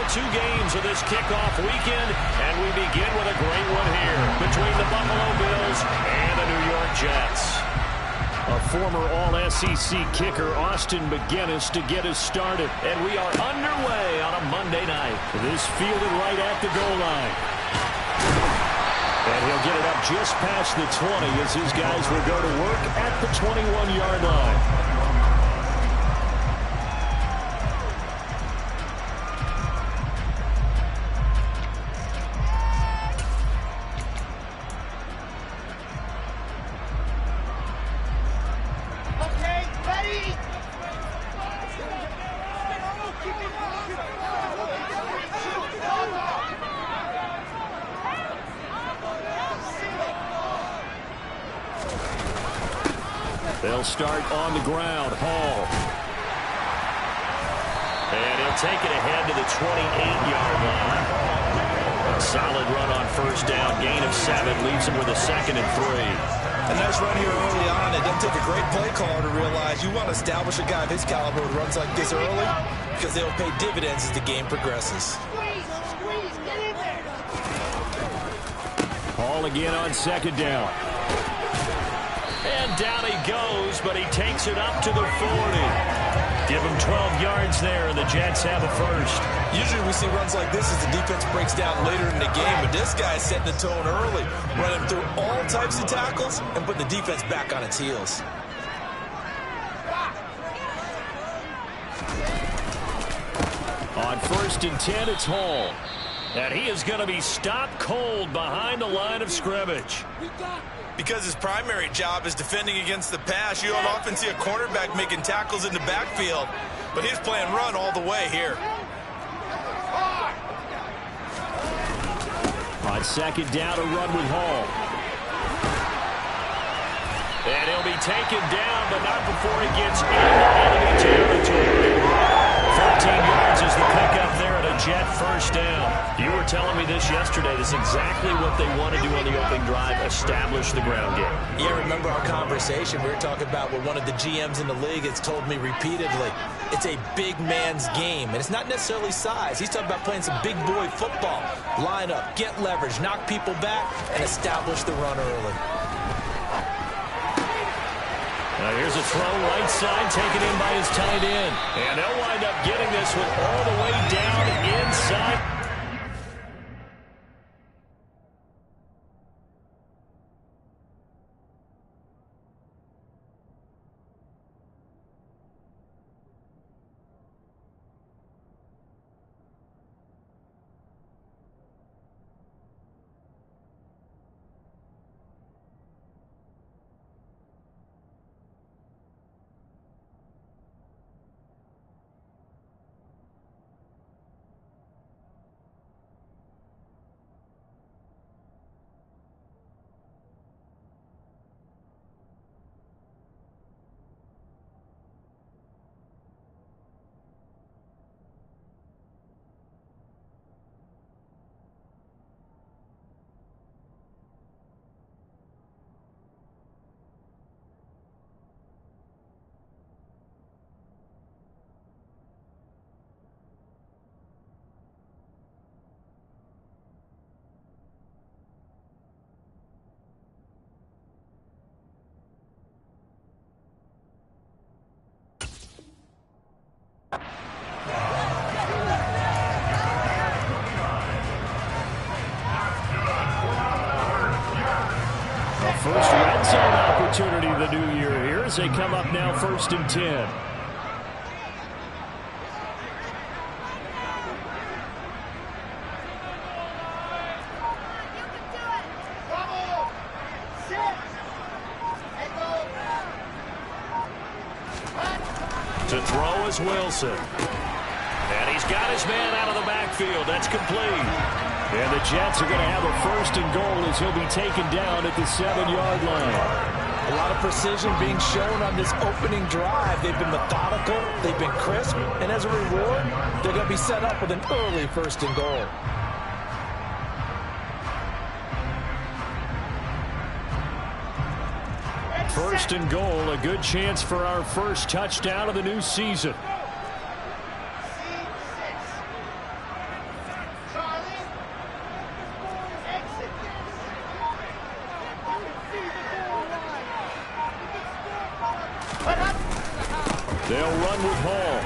2 games of this kickoff weekend, and we begin with a great one here between the Buffalo Bills and the New York Jets. A former All-SEC kicker, Austin McGinnis, to get us started. And we are underway on a Monday night. This fielded right at the goal line. And he'll get it up just past the 20 as his guys will go to work at the 21-yard line. They'll start on the ground. Hall. And he'll take it ahead to the 28-yard line. A solid run on first down. Gain of 7 leaves him with a 2nd and 3. A nice run here early on. It doesn't take a great play caller to realize you want to establish a guy of his caliber who runs like this early because they'll pay dividends as the game progresses. Hall again on 2nd down. And down he goes, but he takes it up to the 40. Give him 12 yards there, and the Jets have a first. Usually we see runs like this as the defense breaks down later in the game, but this guy's setting the tone early, running through all types of tackles and putting the defense back on its heels. On 1st and 10, it's Hall. And he is going to be stopped cold behind the line of scrimmage. Because his primary job is defending against the pass, you don't often see a cornerback making tackles in the backfield. But he's playing run all the way here. On 2nd down, a run with Hall. And he'll be taken down, but not before he gets into enemy territory. 13 yards is the pickup there at a Jet first down. You were telling me this yesterday. This is exactly what they want to do on the opening drive, establish the ground game. Yeah, remember our conversation. We were talking about what one of the GMs in the league has told me repeatedly. It's a big man's game, and it's not necessarily size. He's talking about playing some big boy football. Line up, get leverage, knock people back, and establish the run early. Now here's a throw right side taken in by his tight end. And they'll wind up getting this one all the way down inside. First red zone opportunity of the new year here as they come up now 1st and 10. To throw is Wilson. And he's got his man out of the backfield. That's complete. And the Jets are going to have a 1st and goal as he'll be taken down at the 7-yard line. A lot of precision being shown on this opening drive. They've been methodical, they've been crisp, and as a reward, they're going to be set up with an early 1st and goal. First and goal, a good chance for our first touchdown of the new season. run with Hall.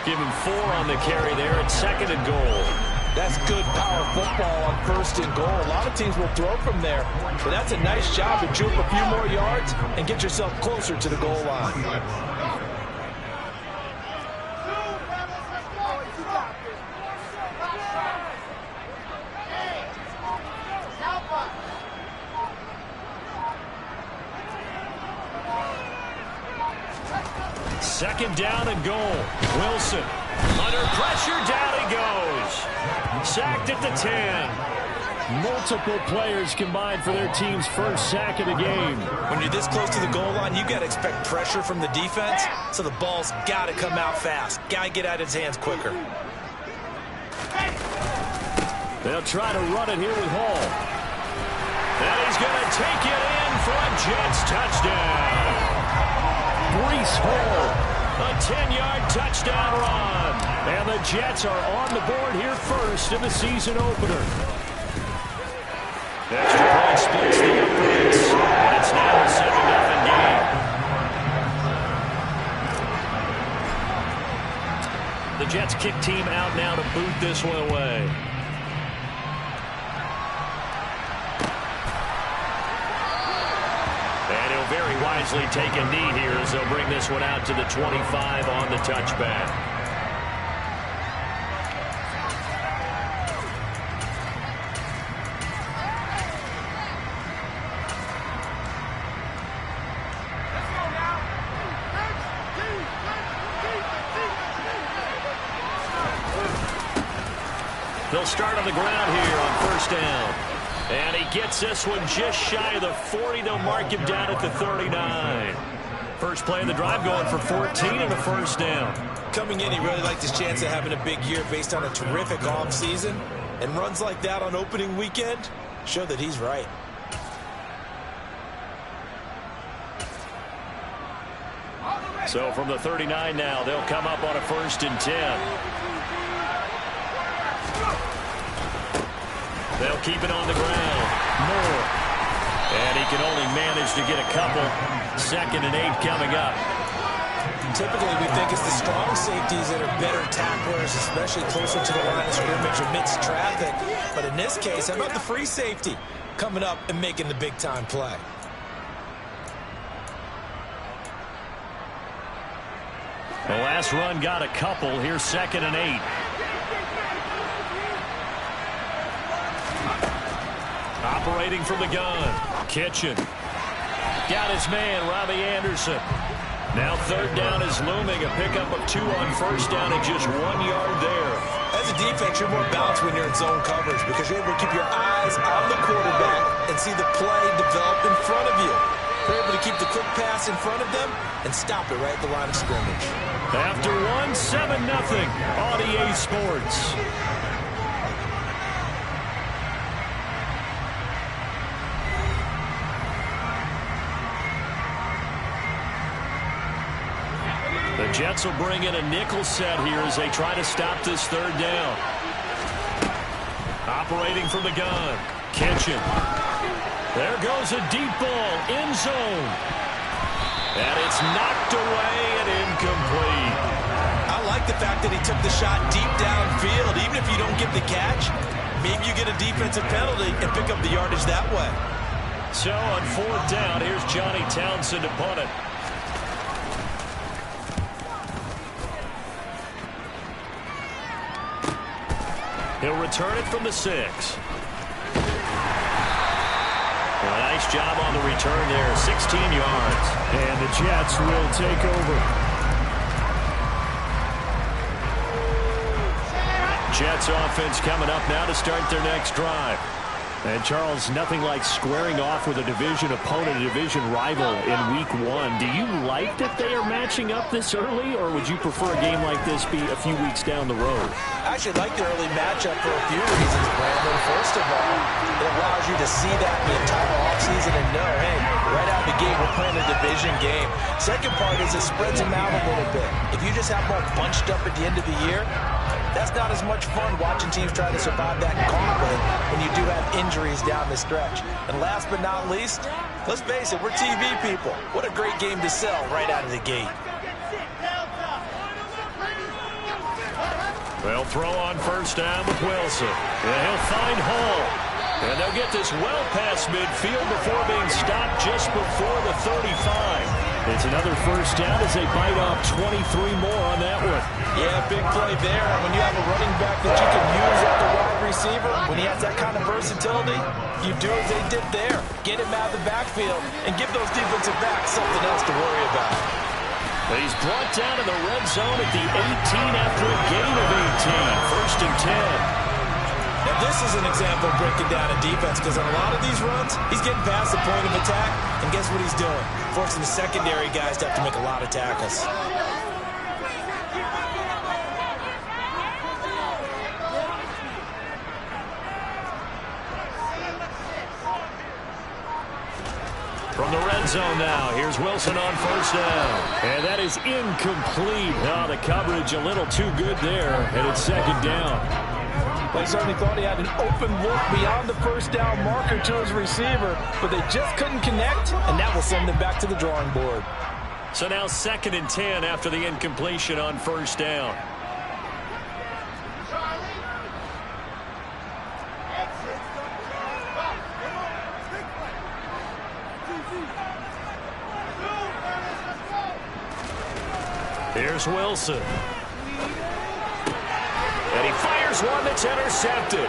Give him 4 on the carry there. It's 2nd and goal. That's good power football on 1st and goal. A lot of teams will throw from there, but that's a nice job to juke a few more yards and get yourself closer to the goal line. Second down and goal. Wilson under pressure, down he goes. Sacked at the 10. Multiple players combined for their team's first sack of the game. When you're this close to the goal line, you got to expect pressure from the defense, so the ball's got to come out fast. Got to get out of his hands quicker. They'll try to run it here with Hall. And he's going to take it in for a Jets touchdown. Breece Hall, a 10-yard touchdown run. And the Jets are on the board here first in the season opener. Extra point splits the uprights. And it's now a 7-0 game. The Jets kick team out now to boot this one away. And he'll very wisely take a knee here as they'll bring this one out to the 25 on the touchback. They'll start on the ground here on 1st down. And he gets this one just shy of the 40. They'll mark him down at the 39. First play of the drive going for 14 and a 1st down. Coming in, he really liked his chance of having a big year based on a terrific offseason. And runs like that on opening weekend show that he's right. So from the 39 now, they'll come up on a 1st and 10. They'll keep it on the ground. Moore. And he can only manage to get a couple. 2nd and 8 coming up. Typically, we think it's the strong safeties that are better tacklers, especially closer to the line of scrimmage amidst traffic. But in this case, how about the free safety coming up and making the big-time play? The last run got a couple. Here's 2nd and 8. Operating from the gun. Kitchen. Got his man, Robbie Anderson. Now 3rd down is looming. A pickup of 2 on 1st down and just 1 yard there. As a defense, you're more balanced when you're in zone coverage because you're able to keep your eyes on the quarterback and see the play develop in front of you. You're able to keep the quick pass in front of them and stop it right at the line of scrimmage. After 1, 7-0 on EA Sports. The Jets will bring in a nickel set here as they try to stop this 3rd down. Operating from the gun. Kitchen. There goes a deep ball. End zone. And it's knocked away and incomplete. I like the fact that he took the shot deep downfield. Even if you don't get the catch, maybe you get a defensive penalty and pick up the yardage that way. So on 4th down, here's Johnny Townsend to punt it. He'll return it from the 6. A nice job on the return there, 16 yards. And the Jets will take over. Jets offense coming up now to start their next drive. And, Charles, nothing like squaring off with a division opponent, a division rival in Week 1. Do you like that they are matching up this early, or would you prefer a game like this be a few weeks down the road? I actually like the early matchup for a few reasons, Brandon. First of all, it allows you to see that the entire offseason and know, hey, right out of the gate, we're playing a division game. Second part is it spreads them out a little bit. If you just have them all bunched up at the end of the year, that's not as much fun watching teams try to survive that gauntlet when you do have injuries down the stretch. And last but not least, let's face it, we're TV people. What a great game to sell right out of the gate. They'll throw on first down with Wilson. And he'll find Hall. And they'll get this well past midfield before being stopped just before the 35. It's another first down as they bite off 23 more on that one. Yeah, big play there. When you have a running back that you can use at the wide receiver, when he has that kind of versatility, you do as they did there. Get him out of the backfield and give those defensive backs something else to worry about. He's brought down in the red zone at the 18 after a gain of 18. First and 10. Now, this is an example of breaking down a defense because on a lot of these runs, he's getting past the point of attack, and guess what he's doing? Forcing the secondary guys to have to make a lot of tackles. From the red zone now, here's Wilson on first down. And that is incomplete. Oh, the coverage a little too good there, and it's second down. Well, he certainly thought he had an open look beyond the first down marker to his receiver, but they just couldn't connect, and that will send him back to the drawing board. So now second and 10 after the incompletion on first down. Here's Wilson. And he fires one that's intercepted.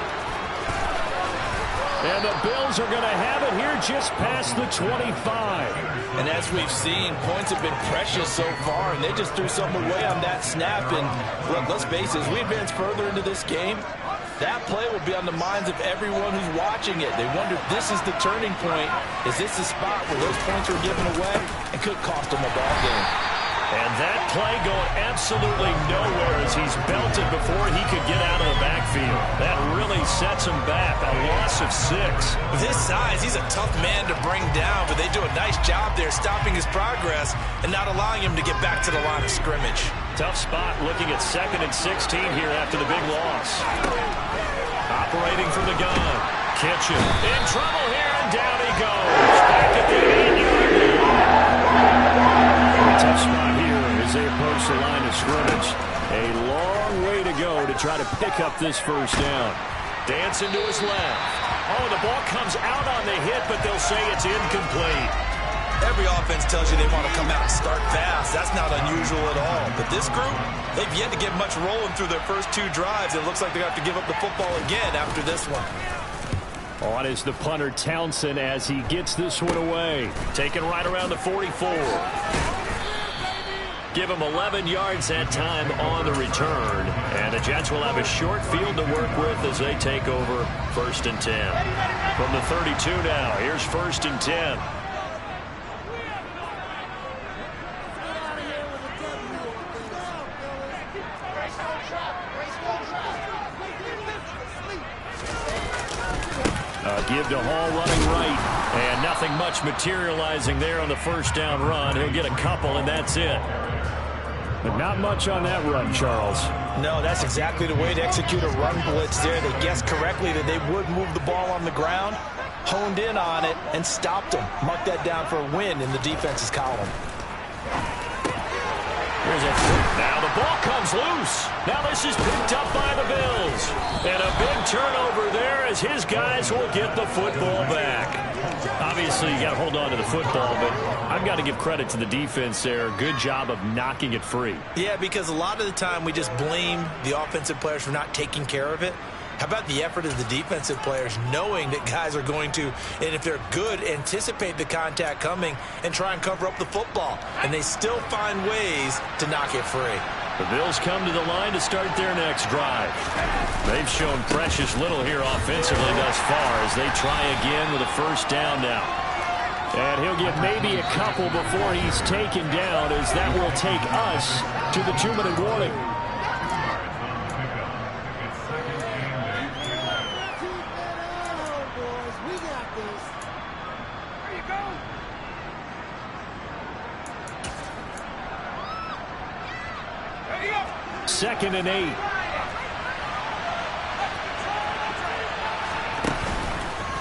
And the Bills are going to have it here just past the 25. And as we've seen, points have been precious so far, and they just threw something away on that snap. And look, let's face it, as we advance further into this game, that play will be on the minds of everyone who's watching it. They wonder if this is the turning point. Is this the spot where those points are given away and could cost them a ball game? And that play going absolutely nowhere as he's belted before he could get out of the backfield. That really sets him back. A loss of 6. With his size, he's a tough man to bring down, but they do a nice job there stopping his progress and not allowing him to get back to the line of scrimmage. Tough spot looking at second and 16 here after the big loss. Operating from the gun. Kitchen in trouble here, and down he goes. Back at the 8-yard line. Tough spot here as they approach the line of scrimmage. A long way to go to try to pick up this first down. Dancing to his left. Oh, the ball comes out on the hit, but they'll say it's incomplete. Every offense tells you they want to come out and start fast. That's not unusual at all. But this group, they've yet to get much rolling through their first 2 drives. It looks like they have to give up the football again after this one. On is the punter Townsend as he gets this one away. Taken right around the 44. Give him 11 yards that time on the return. And the Jets will have a short field to work with as they take over first and 10. From the 32 now, here's first and 10. Give to Hall running right. And nothing much materializing there on the first down run. He'll get a couple, and that's it. But not much on that run, Charles. No, that's exactly the way to execute a run blitz there. They guessed correctly that they would move the ball on the ground, honed in on it, and stopped them. Mark that down for a win in the defense's column. Now the ball comes loose. Now this is picked up by the Bills. And a big turnover there as his guys will get the football back. Obviously, you got to hold on to the football, but I've got to give credit to the defense there. Good job of knocking it free. Yeah, because a lot of the time we just blame the offensive players for not taking care of it. How about the effort of the defensive players knowing that guys are going to, and if they're good, anticipate the contact coming and try and cover up the football. And they still find ways to knock it free. The Bills come to the line to start their next drive. They've shown precious little here offensively thus far as they try again with a first down now. And he'll get maybe a couple before he's taken down as that will take us to the 2-minute warning. Second and 8.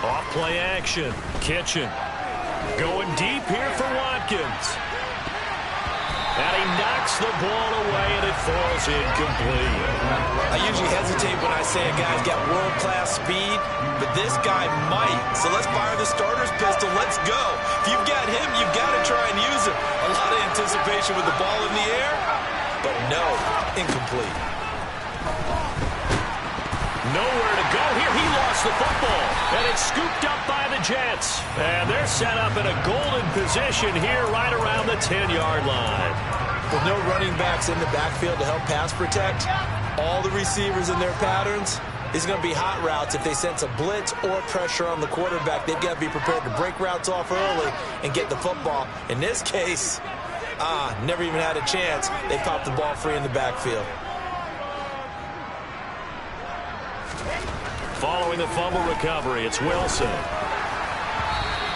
Off play action. Kitchen. Going deep here for Watkins. And he knocks the ball away, and it falls incomplete. I can't say a guy's got world-class speed, but this guy might. So let's fire the starter's pistol. Let's go. If you've got him, you've got to try and use him. A lot of anticipation with the ball in the air, but no, incomplete. Nowhere to go here. He lost the football, and it's scooped up by the Jets. And they're set up in a golden position here right around the 10-yard line. With no running backs in the backfield to help pass protect, all the receivers in their patterns, it's going to be hot routes. If they sense a blitz or pressure on the quarterback, they've got to be prepared to break routes off early and get the football. In this case, never even had a chance. They popped the ball free in the backfield. Following the fumble recovery, it's Wilson.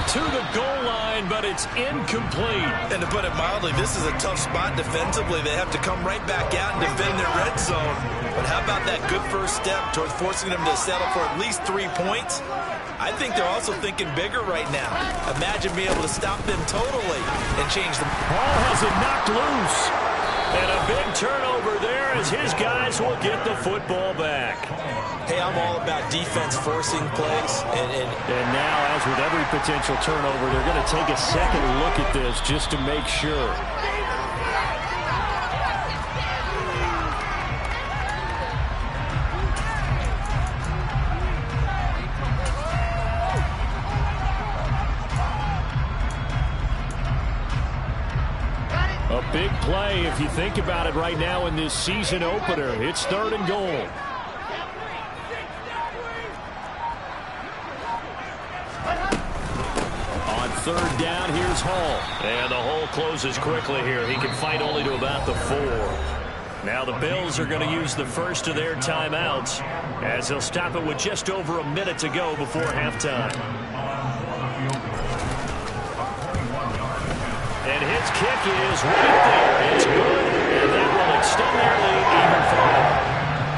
To the goal line, but it's incomplete. And to put it mildly, this is a tough spot defensively. They have to come right back out and defend their red zone. But how about that good first step towards forcing them to settle for at least 3 points? I think they're also thinking bigger right now. Imagine being able to stop them totally and change them. Ball has it knocked loose. And a big turnover there as his guys will get the football back. Hey, I'm all about defense forcing plays. And now, as with every potential turnover, they're going to take a second look at this just to make sure. A big play, if you think about it right now in this season opener. It's 3rd and goal. On 3rd down, here's Hall. And the hole closes quickly here. He can fight only to about the 4. Now the Bills are going to use the first of their timeouts as they'll stop it with just over a minute to go before halftime. And his kick is right there. It's good, and that will extend their lead even further.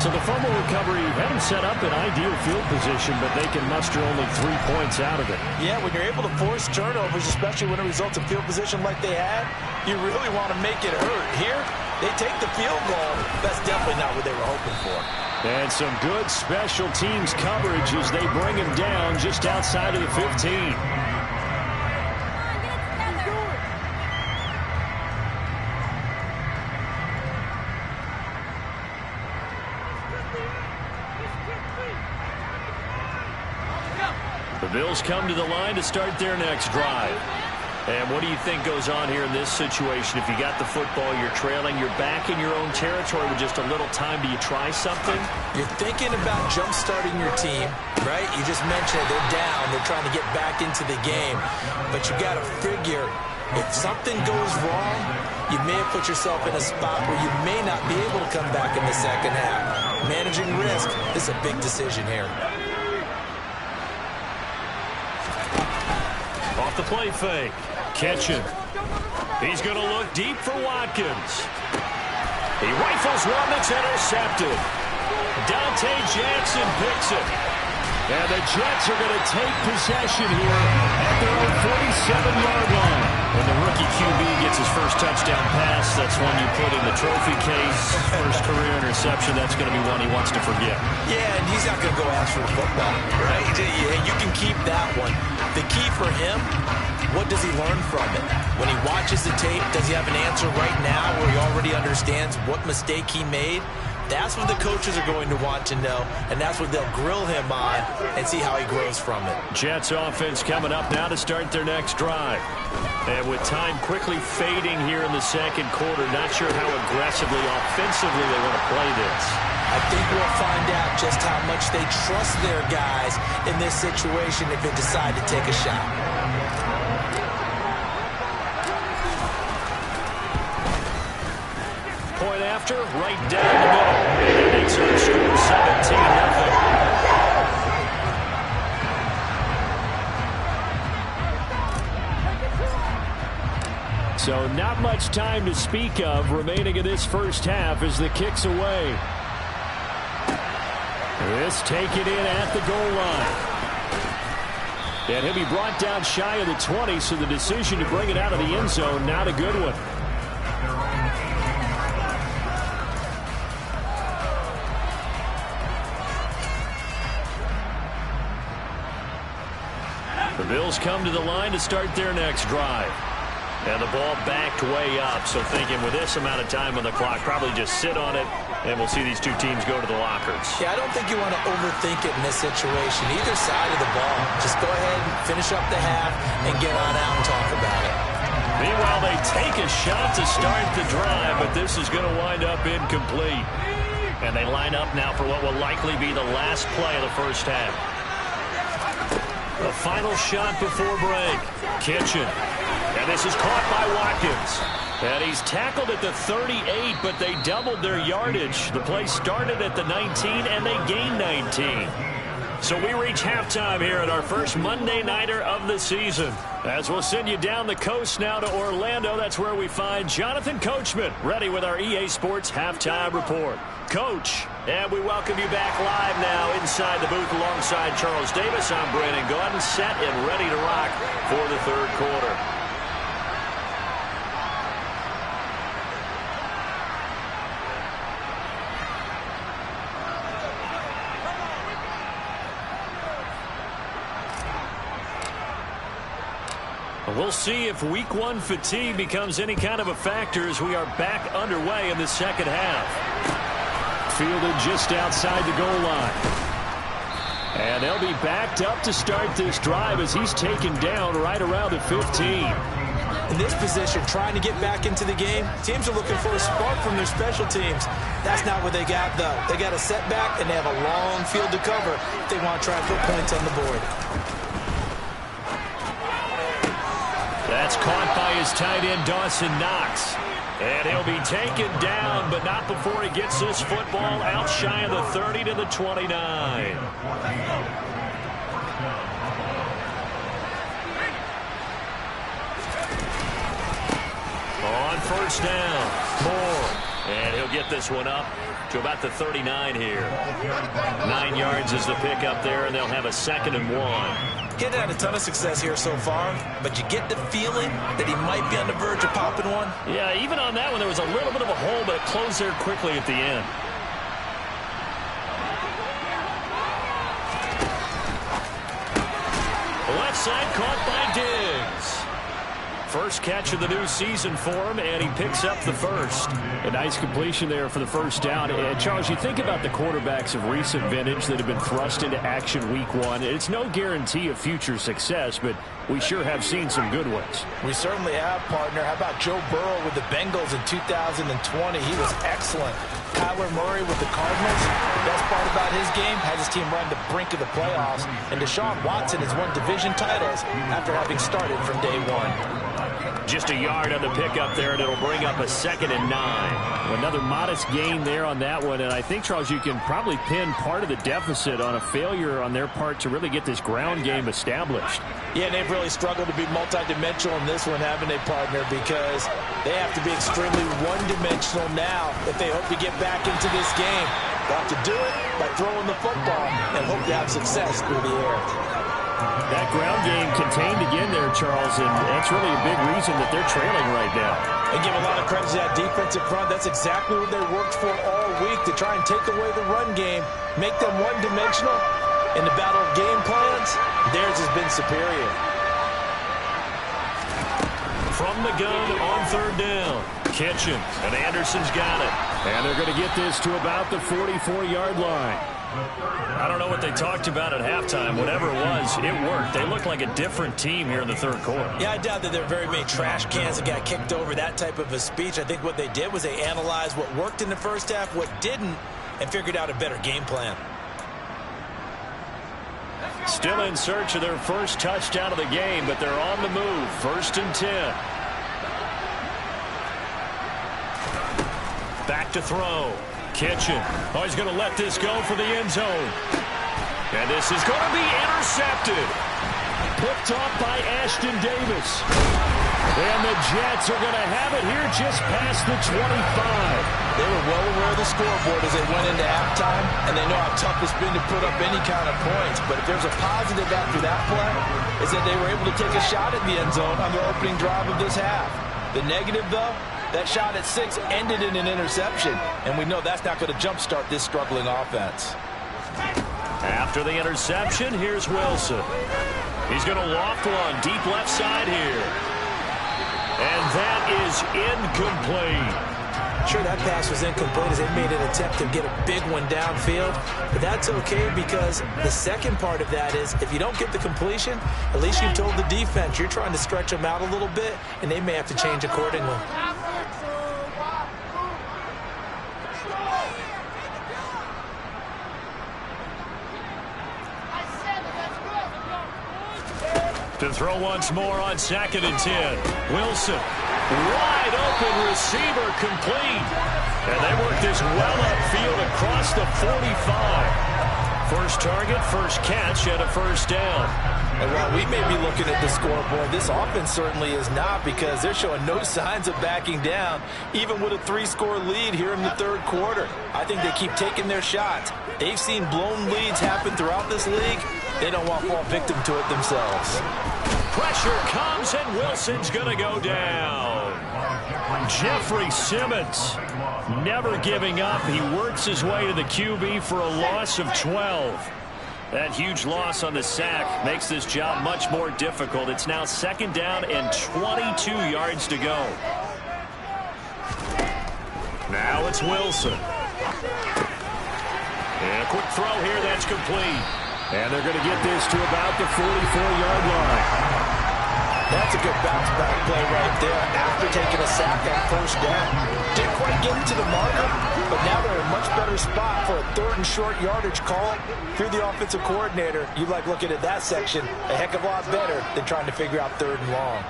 So the fumble recovery had them set up in ideal field position, but they can muster only 3 points out of it. Yeah, when you're able to force turnovers, especially when it results in field position like they had, you really want to make it hurt. Here, they take the field goal. That's definitely not what they were hoping for. And some good special teams coverage as they bring him down just outside of the 15. The Bills come to the line to start their next drive. And what do you think goes on here in this situation? If you got the football, you're trailing, you're back in your own territory with just a little time. Do you try something? You're thinking about jump-starting your team, right? You just mentioned it. They're down. They're trying to get back into the game. But you got to figure, if something goes wrong, you may have put yourself in a spot where you may not be able to come back in the second half. Managing risk, this is a big decision here. Off the play fake. Catch him. He's going to look deep for Watkins. He rifles one that's intercepted. Dante Jackson picks it. And the Jets are going to take possession here at their own 47-yard line. When the rookie QB gets his first touchdown pass, that's one you put in the trophy case. First career interception, that's going to be one he wants to forget. Yeah, and he's not going to go ask for the football, right? You can keep that one. The key for him, what does he learn from it? When he watches the tape, does he have an answer right now where he already understands what mistake he made? That's what the coaches are going to want to know, and that's what they'll grill him on and see how he grows from it. Jets offense coming up now to start their next drive. And with time quickly fading here in the second quarter, not sure how aggressively, offensively they want to play this. I think we'll find out just how much they trust their guys in this situation if they decide to take a shot. Point after, right down the middle. And it's a score 17-0. So not much time to speak of remaining in this first half as the kick's away. This taken in at the goal line. And he'll be brought down shy of the 20, so the decision to bring it out of the end zone, not a good one. The Bills come to the line to start their next drive. And the ball backed way up. So thinking with this amount of time on the clock, probably just sit on it, and we'll see these two teams go to the lockers. Yeah, I don't think you want to overthink it in this situation. Either side of the ball. Just go ahead and finish up the half and get on out and talk about it. Meanwhile, they take a shot to start the drive, but this is going to wind up incomplete. And they line up now for what will likely be the last play of the first half. The final shot before break. Kitchen. And this is caught by Watkins. And he's tackled at the 38, but they doubled their yardage. The play started at the 19, and they gained 19. So we reach halftime here at our first Monday Nighter of the season. As we'll send you down the coast now to Orlando, that's where we find Jonathan Coachman, ready with our EA Sports Halftime Report. Coach, and we welcome you back live now inside the booth alongside Charles Davis. I'm Brandon Gaudin, set and ready to rock for the third quarter. We'll see if week one fatigue becomes any kind of a factor as we are back underway in the second half. Fielded just outside the goal line. And they'll be backed up to start this drive as he's taken down right around the 15. In this position, trying to get back into the game, teams are looking for a spark from their special teams. That's not what they got, though. They got a setback, and they have a long field to cover if they want to try and put points on the board. That's caught by his tight end, Dawson Knox. And he'll be taken down, but not before he gets this football out shy of the 30 to the 29. On first down, Moore. And he'll get this one up to about the 39 here. 9 yards is the pickup there, and they'll have a 2nd and 1. He hasn't had a ton of success here so far, but you get the feeling that he might be on the verge of popping one. Yeah, even on that one, there was a little bit of a hole, but it closed there quickly at the end. Left side caught by Diggs. First catch of the new season for him, and he picks up the first. A nice completion there for the first down. And Charles, you think about the quarterbacks of recent vintage that have been thrust into action week one. It's no guarantee of future success, but we sure have seen some good ones. We certainly have, partner. How about Joe Burrow with the Bengals in 2020? He was excellent. Kyler Murray with the Cardinals. The best part about his game, has his team run the brink of the playoffs. And Deshaun Watson has won division titles after having started from day one. Just a yard on the pickup there, and it'll bring up a 2nd and 9. Another modest gain there on that one, and I think, Charles, you can probably pin part of the deficit on a failure on their part to really get this ground game established. Yeah, and they've really struggled to be multidimensional in this one, haven't they, partner? Because they have to be extremely one-dimensional now if they hope to get back into this game. They'll have to do it by throwing the football and hope to have success through the air. That ground game contained again there, Charles, and that's really a big reason that they're trailing right now. They give a lot of credit to that defensive front. That's exactly what they worked for all week, to try and take away the run game, make them one-dimensional. In the battle of game plans, theirs has been superior. From the gun on third down, Kitchen, and Anderson's got it. And they're going to get this to about the 44-yard line. I don't know what they talked about at halftime. Whatever it was, it worked. They look like a different team here in the third quarter. Yeah, I doubt that there are very many trash cans that got kicked over, that type of a speech. I think what they did was they analyzed what worked in the first half, what didn't, and figured out a better game plan. Still in search of their first touchdown of the game, but they're on the move. 1st and 10. Back to throw. Kitchen. Oh, he's going to let this go for the end zone. And this is going to be intercepted. Picked off by Ashton Davis. And the Jets are going to have it here just past the 25. They were well aware of the scoreboard as they went into halftime, and they know how tough it's been to put up any kind of points. But if there's a positive after that play, is that they were able to take a shot at the end zone on their opening drive of this half. The negative, though, that shot at 6 ended in an interception, and we know that's not going to jumpstart this struggling offense. After the interception, here's Wilson. He's going to loft one deep left side here. And that is incomplete. Sure, that pass was incomplete as they made an attempt to get a big one downfield. But that's okay because the second part of that is if you don't get the completion, at least you've told the defense you're trying to stretch them out a little bit, and they may have to change accordingly. To throw once more on 2nd and 10. Wilson, wide open receiver, complete. And they work this well upfield across the 45. First target, first catch, and a first down. And while we may be looking at the scoreboard, this offense certainly is not because they're showing no signs of backing down, even with a 3-score lead here in the third quarter. I think they keep taking their shots. They've seen blown leads happen throughout this league. They don't want to fall victim to it themselves. Pressure comes, and Wilson's going to go down. Jeffrey Simmons never giving up. He works his way to the QB for a loss of 12. That huge loss on the sack makes this job much more difficult. It's now 2nd down and 22 yards to go. Now it's Wilson. And a quick throw here that's complete. And they're going to get this to about the 44-yard line. That's a good bounce-back play right there after taking a sack on first down. Didn't quite get into the marker, but now they're in a much better spot for a 3rd and short yardage call. If you're the offensive coordinator, you like looking at that section a heck of a lot better than trying to figure out 3rd and long.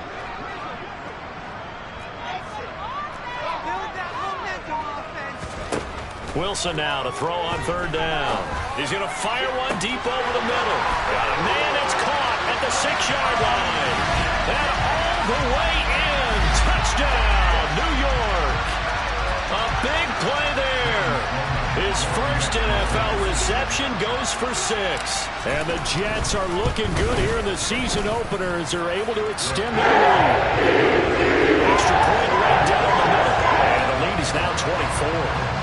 Wilson now to throw on 3rd down. He's going to fire one deep over the middle. Got a man that's caught at the 6-yard line. And all the way in. Touchdown, New York. A big play there. His first NFL reception goes for 6. And the Jets are looking good here in the season opener as they're able to extend their lead. Extra point right down the middle. And the lead is now 24.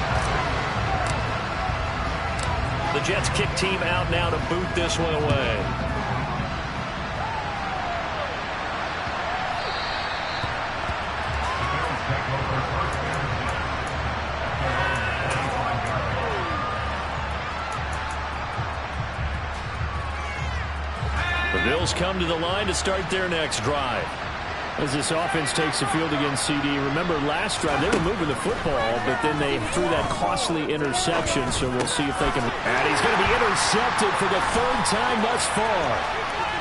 The Jets kick team out now to boot this one away. The Bills come to the line to start their next drive. As this offense takes the field against CD, remember last drive they were moving the football, but then they threw that costly interception, so we'll see if they can. And he's going to be intercepted for the 3rd time thus far.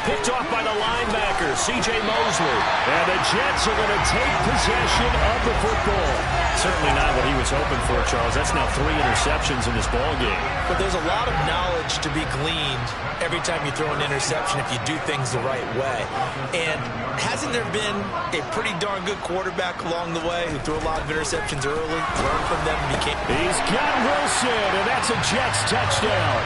Picked off by the linebacker, C.J. Mosley. And the Jets are going to take possession of the football. Certainly not what he was hoping for, Charles. That's now 3 interceptions in this ballgame. But there's a lot of knowledge to be gleaned every time you throw an interception if you do things the right way. And hasn't there been a pretty darn good quarterback along the way who threw a lot of interceptions early, learned from them, and became... He's got Wilson, and that's a Jets touchdown.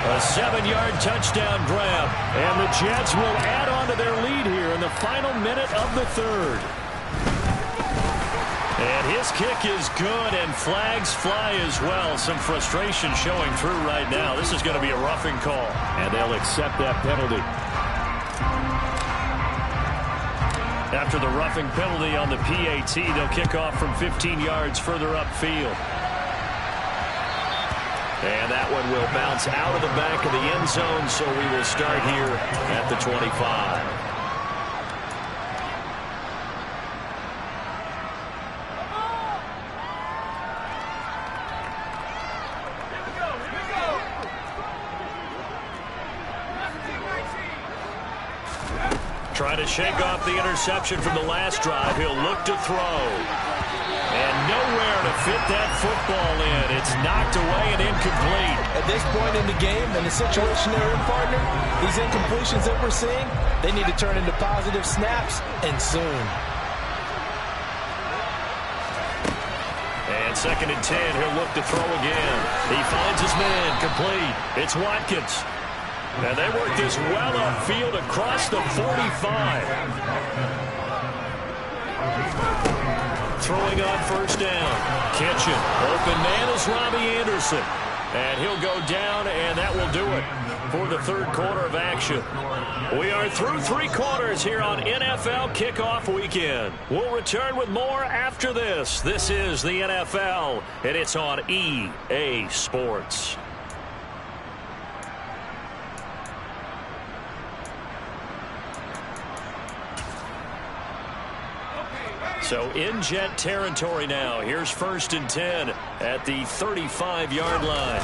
A 7-yard touchdown grab, and the Jets will add on to their lead here in the final minute of the 3rd. And his kick is good, and flags fly as well. Some frustration showing through right now. This is going to be a roughing call, and they'll accept that penalty. After the roughing penalty on the PAT, they'll kick off from 15 yards further upfield. And that one will bounce out of the back of the end zone, so we will start here at the 25. Trying to shake off the interception from the last drive. He'll look to throw. And nowhere to fit that football in. It's knocked away and incomplete. At this point in the game, and the situation they're in, partner, these incompletions that we're seeing, they need to turn into positive snaps, and soon. And 2nd and 10, he'll look to throw again. He finds his man, complete. It's Watkins. And they work this well upfield across the 45. Throwing on 1st down. Kitchen. Open man is Robbie Anderson. And he'll go down, and that will do it for the third quarter of action. We are through 3 quarters here on NFL Kickoff Weekend. We'll return with more after this. This is the NFL, and it's on EA Sports. So in Jet territory now. Here's 1st and 10 at the 35-yard line.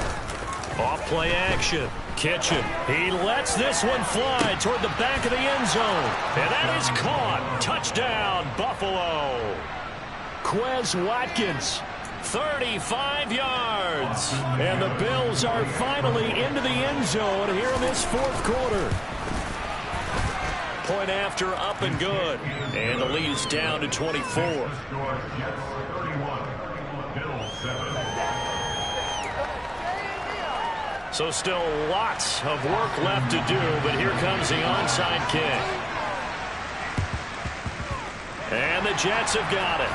Off-play action. Kitchen. He lets this one fly toward the back of the end zone. And that is caught. Touchdown, Buffalo. Quez Watkins, 35 yards. And the Bills are finally into the end zone here in this 4th quarter. Point after, up and good. And the lead is down to 24. So still lots of work left to do, but here comes the onside kick. And the Jets have got it.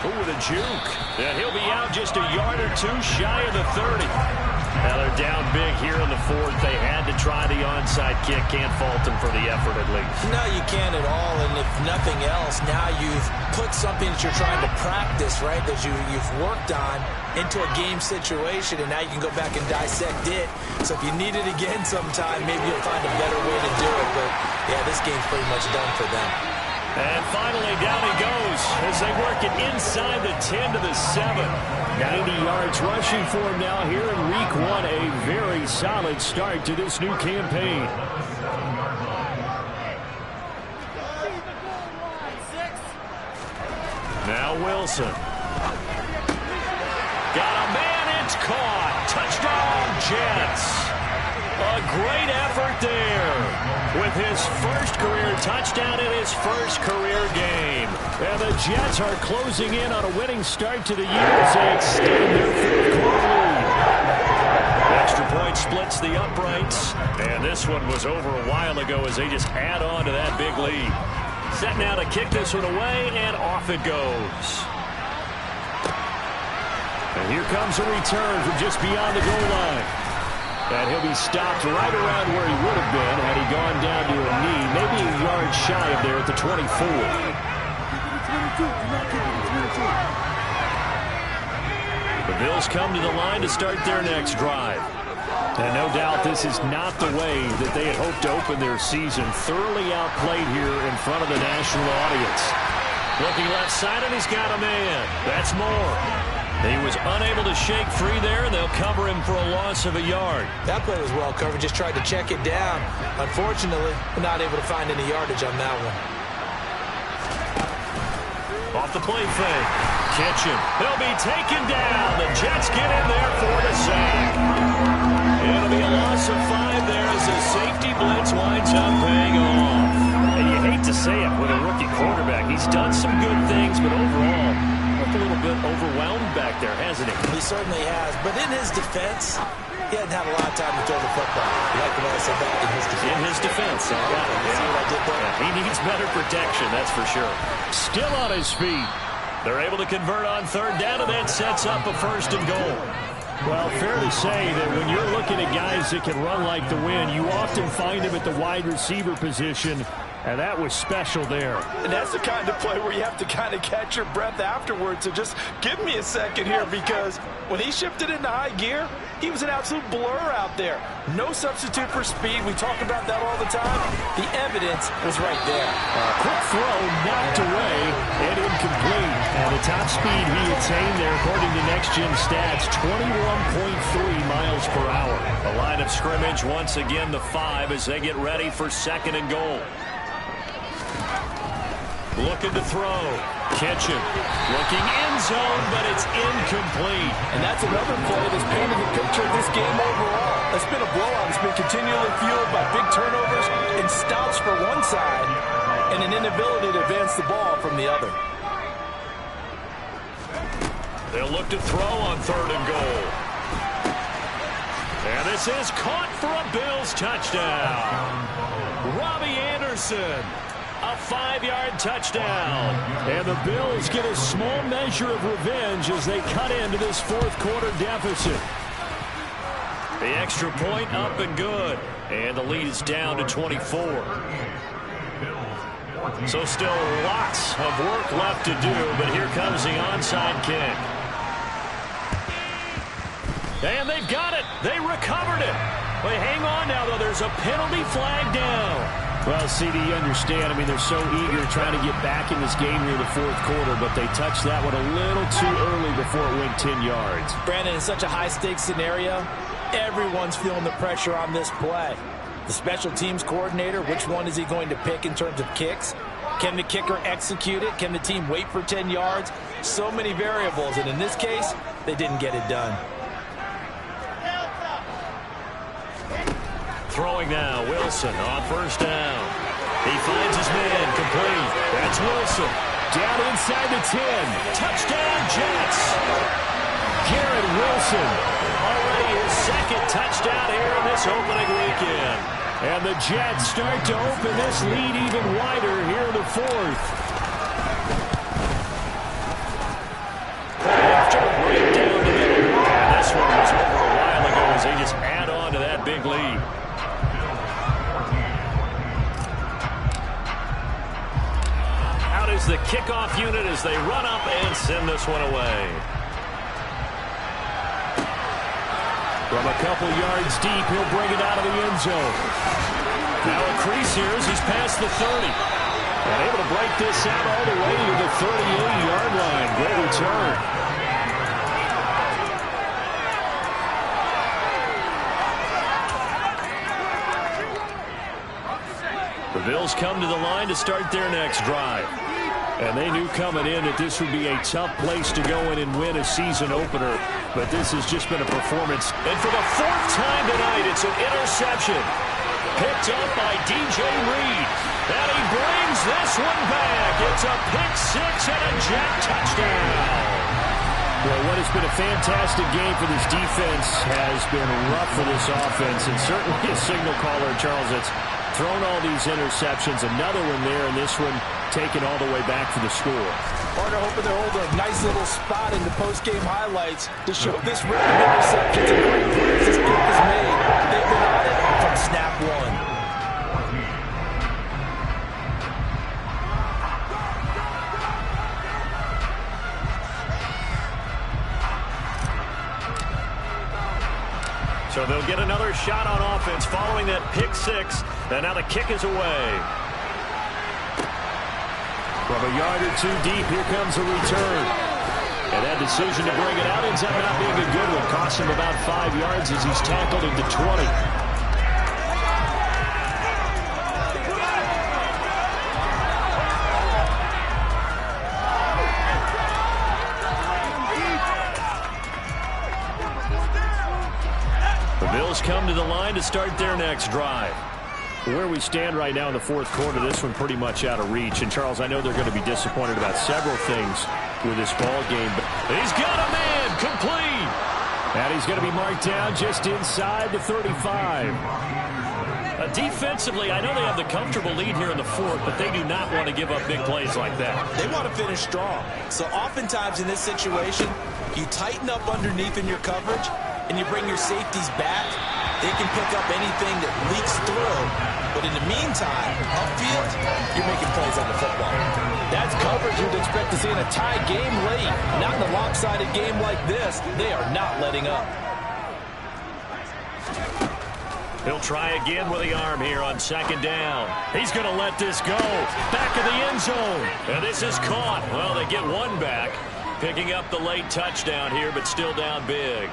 Ooh, with a juke. And he'll be out just a yard or 2 shy of the 30. Now they're down big here in the 4th. They had to try the onside kick. Can't fault them for the effort at least. No, you can't at all. And if nothing else, now you've put something that you're trying to practice, right, that you've worked on into a game situation, and now you can go back and dissect it. So if you need it again sometime, maybe you'll find a better way to do it. But, yeah, this game's pretty much done for them. And finally, down he goes as they work it inside the 10 to the 7. 90 yards rushing for him now here in week 1. A very solid start to this new campaign. Now Wilson. Got a man, it's caught. Touchdown, Jets. A great effort there with his first career touchdown in his first career game. And the Jets are closing in on a winning start to the year as they extend their 4th quarter lead. Extra point splits the uprights. And this one was over a while ago as they just add on to that big lead. Set now to kick this one away, and off it goes. And here comes a return from just beyond the goal line. And he'll be stopped right around where he would have been had he gone down to a knee, maybe a yard shy of there at the 24. The Bills come to the line to start their next drive. And no doubt this is not the way that they had hoped to open their season. Thoroughly outplayed here in front of the national audience. Looking left side, and he's got a man. That's Moore. He was unable to shake free there, and they'll cover him for a loss of a yard. That play was well covered. Just tried to check it down. Unfortunately, not able to find any yardage on that one. Off the play fake. Kitchen. He'll be taken down. The Jets get in there for the sack. It'll be a loss of 5 there as the safety blitz winds up paying off. And you hate to say it with a rookie quarterback. He's done some good things, but overall, looked a little bit overwhelmed back there, hasn't he? He certainly has. But in his defense, he hadn't had a lot of time to throw the football. You like the way I said that? In his defense. In his defense. I got it. See what I did there? Yeah, he needs better protection, that's for sure. Still on his feet. They're able to convert on 3rd down, and that sets up a 1st and goal. Well, fair to say that when you're looking at guys that can run like the wind, you often find them at the wide receiver position, and that was special there. And that's the kind of play where you have to kind of catch your breath afterwards. So just give me a second here, because when he shifted into high gear, he was an absolute blur out there. No substitute for speed. We talk about that all the time. The evidence was right there. Quick throw knocked away and incomplete. And the top speed he attained there, according to Next Gen Stats, 21.3 miles per hour. The line of scrimmage once again the 5 as they get ready for 2nd and goal. Looking to throw. Kitchen. Looking end zone, but it's incomplete. And that's another play that's painted the picture of this game overall. It's been a blowout. It's been continually fueled by big turnovers and stops for one side and an inability to advance the ball from the other. They'll look to throw on 3rd and goal. And this is caught for a Bills touchdown. Robbie Anderson. A 5-yard touchdown. And the Bills get a small measure of revenge as they cut into this 4th quarter deficit. The extra point up and good. And the lead is down to 24. So still lots of work left to do, but here comes the onside kick. And they've got it. They recovered it. They hang on now, though. There's a penalty flag down. Well, CD, you understand. I mean, they're so eager trying to get back in this game here in the fourth quarter, but they touched that one a little too early before it went 10 yards. Brandon, in such a high-stakes scenario, everyone's feeling the pressure on this play. The special teams coordinator, which one is he going to pick in terms of kicks? Can the kicker execute it? Can the team wait for 10 yards? So many variables, and in this case, they didn't get it done. Throwing now, Wilson on first down. He finds his man, complete. That's Wilson. Down inside the 10. Touchdown, Jets. Garrett Wilson. Already his second touchdown here in this opening weekend. And the Jets start to open this lead even wider here in the fourth. After right down the middle. And this one was over a while ago as they just add on to that big lead. Out is the kickoff unit as they run up and send this one away. From a couple yards deep, he'll bring it out of the end zone. Now a crease here as he's past the 30. And able to break this out all the way to the 38-yard line. Great return. The Bills come to the line to start their next drive. And they knew coming in that this would be a tough place to go in and win a season opener. But this has just been a performance. And for the fourth time tonight, it's an interception. Picked up by DJ Reed. And he brings this one back. It's a pick six and a Jet touchdown. Well, what has been a fantastic game for this defense has been rough for this offense. And certainly a signal caller, Charles, that's thrown all these interceptions. Another one there, and this one taken all the way back for the score. Partner hoping they're holding a nice little spot in the post-game highlights to show this rhythm of interceptions and great plays this kick is made. They've been on it from snap one. So they'll get another shot on offense following that pick six. And now the kick is away. From a yard or two deep, here comes a return. And that decision to bring it out ends up not being a good one. Cost him about 5 yards as he's tackled into 20. The Bills come to the line to start their next drive. Where we stand right now in the fourth quarter, this one pretty much out of reach. And, Charles, I know they're going to be disappointed about several things with this ball game. But he's got a man complete. And he's going to be marked down just inside the 35. Defensively, I know they have the comfortable lead here in the fourth, but they do not want to give up big plays like that. They want to finish strong. So oftentimes in this situation, you tighten up underneath in your coverage, and you bring your safeties back. They can pick up anything that leaks through. But in the meantime, upfield, you're making plays on the football. That's coverage you'd expect to see in a tie game late. Not in a lopsided game like this. They are not letting up. He'll try again with the arm here on second down. He's going to let this go. Back of the end zone. And this is caught. Well, they get one back. Picking up the late touchdown here, but still down big.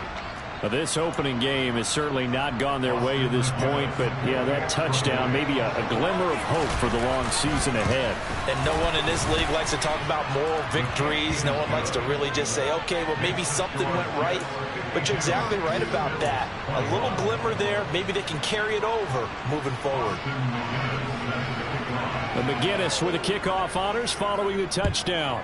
Well, this opening game has certainly not gone their way to this point, but, yeah, that touchdown, maybe a glimmer of hope for the long season ahead. And no one in this league likes to talk about moral victories. No one likes to really just say, okay, well, maybe something went right. But you're exactly right about that. A little glimmer there. Maybe they can carry it over moving forward. And McGinnis with the kickoff honors following the touchdown.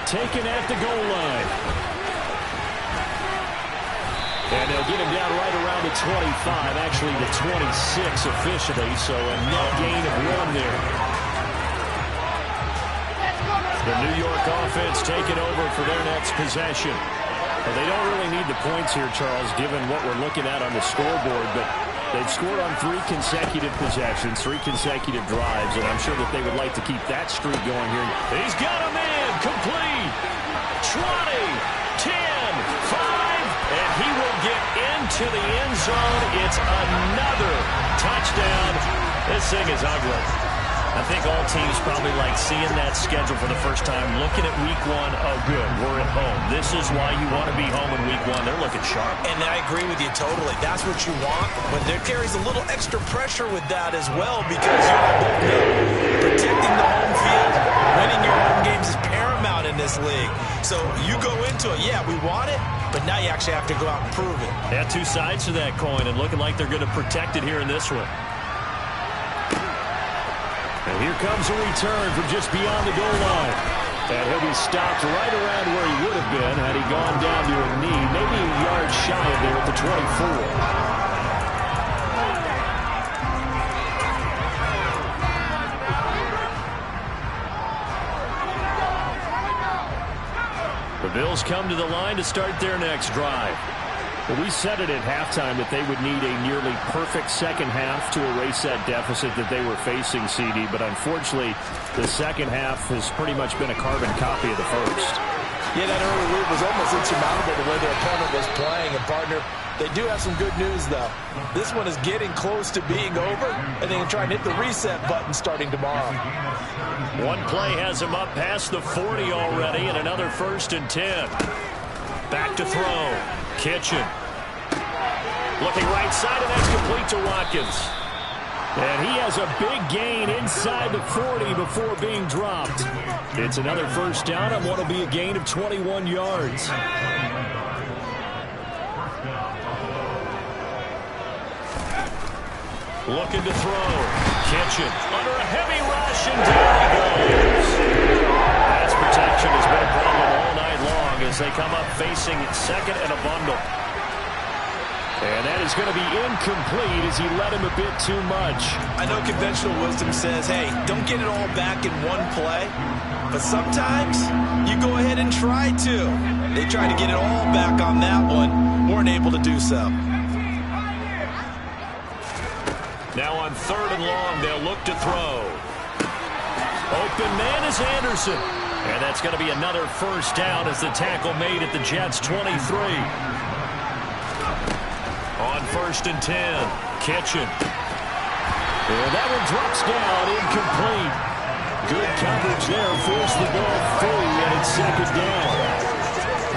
Taken at the goal line. And they'll get him down right around the 25, actually the 26 officially, so a net gain of 1 there. The New York offense taking over for their next possession. Well, they don't really need the points here, Charles, given what we're looking at on the scoreboard, but they've scored on 3 consecutive possessions, 3 consecutive drives, and I'm sure that they would like to keep that streak going here. He's got a man complete. 20, 10, 5, and he will get into the end zone. It's another touchdown. This thing is ugly. I think all teams probably like seeing that schedule for the first time, looking at week 1. Oh, good, we're at home. This is why you want to be home in week 1. They're looking sharp. And I agree with you totally. That's what you want. But there carries a little extra pressure with that as well because you and I both know protecting the home field, winning your home games is paramount in this league. So you go into it, yeah, we want it, but now you actually have to go out and prove it. Yeah, 2 sides to that coin and looking like they're going to protect it here in this one. And here comes a return from just beyond the goal line. And he'll be stopped right around where he would have been had he gone down to a knee, maybe a yard shy of there at the 24. The Bills come to the line to start their next drive. Well, we said it at halftime that they would need a nearly perfect second half to erase that deficit that they were facing, CD. But unfortunately, the second half has pretty much been a carbon copy of the first. Yeah, that early lead was almost insurmountable the way their opponent was playing. And, partner, they do have some good news, though. This one is getting close to being over, and they can try and hit the reset button starting tomorrow. One play has him up past the 40 already, and another 1st and 10. Back to throw. Kitchen. Looking right side, and that's complete to Watkins. And he has a big gain inside the 40 before being dropped. It's another first down on what will be a gain of 21 yards. Looking to throw. Kitchen under a heavy rush, and down he goes. Pass protection has been a problem all night long as they come up facing second and a bundle. And that is going to be incomplete as he led him a bit too much. I know conventional wisdom says, hey, don't get it all back in one play. But sometimes you go ahead and try to. They tried to get it all back on that one. Weren't able to do so. Now on 3rd and long, they'll look to throw. Open man is Anderson. And that's going to be another first down as the tackle made at the Jets' 23. On 1st and 10, Kitchen. And that one drops down, incomplete. Good coverage there, forced the ball free, and it's 2nd down.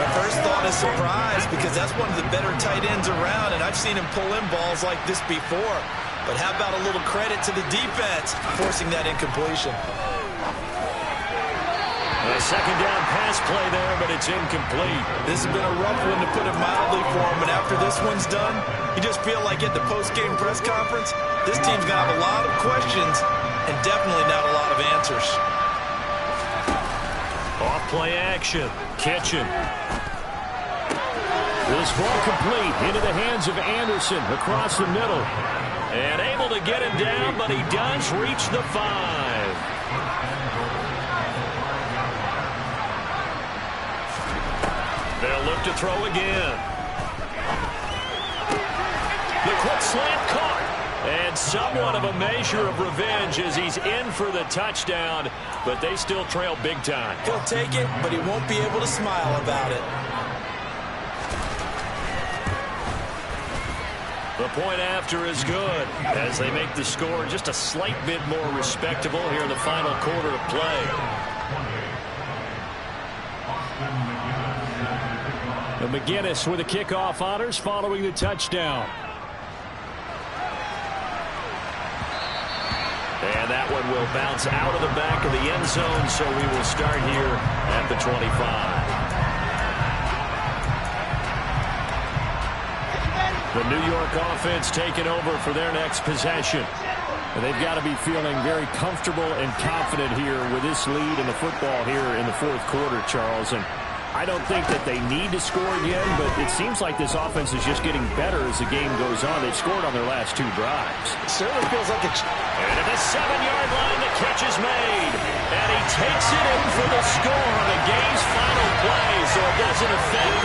My first thought is surprise because that's one of the better tight ends around, and I've seen him pull in balls like this before. But how about a little credit to the defense forcing that incompletion? A 2nd down pass play there, but it's incomplete. This has been a rough one to put it mildly for him, but after this one's done, you just feel like at the post-game press conference, this team's going to have a lot of questions and definitely not a lot of answers. Off-play action. Kitchen. This ball complete into the hands of Anderson across the middle. And able to get him down, but he does reach the 5. They'll look to throw again. The quick slant caught. And somewhat of a measure of revenge as he's in for the touchdown, but they still trail big time. He'll take it, but he won't be able to smile about it. The point after is good as they make the score just a slight bit more respectable here in the final quarter of play. And McGinnis with the kickoff honors following the touchdown. And that one will bounce out of the back of the end zone, so we will start here at the 25. The New York offense taking over for their next possession. And they've got to be feeling very comfortable and confident here with this lead in the football here in the 4th quarter, Charles. And I don't think that they need to score again, but it seems like this offense is just getting better as the game goes on. They've scored on their last 2 drives. It certainly feels like it's... And at the 7-yard line, the catch is made. And he takes it in for the score on the game's final play, so it doesn't affect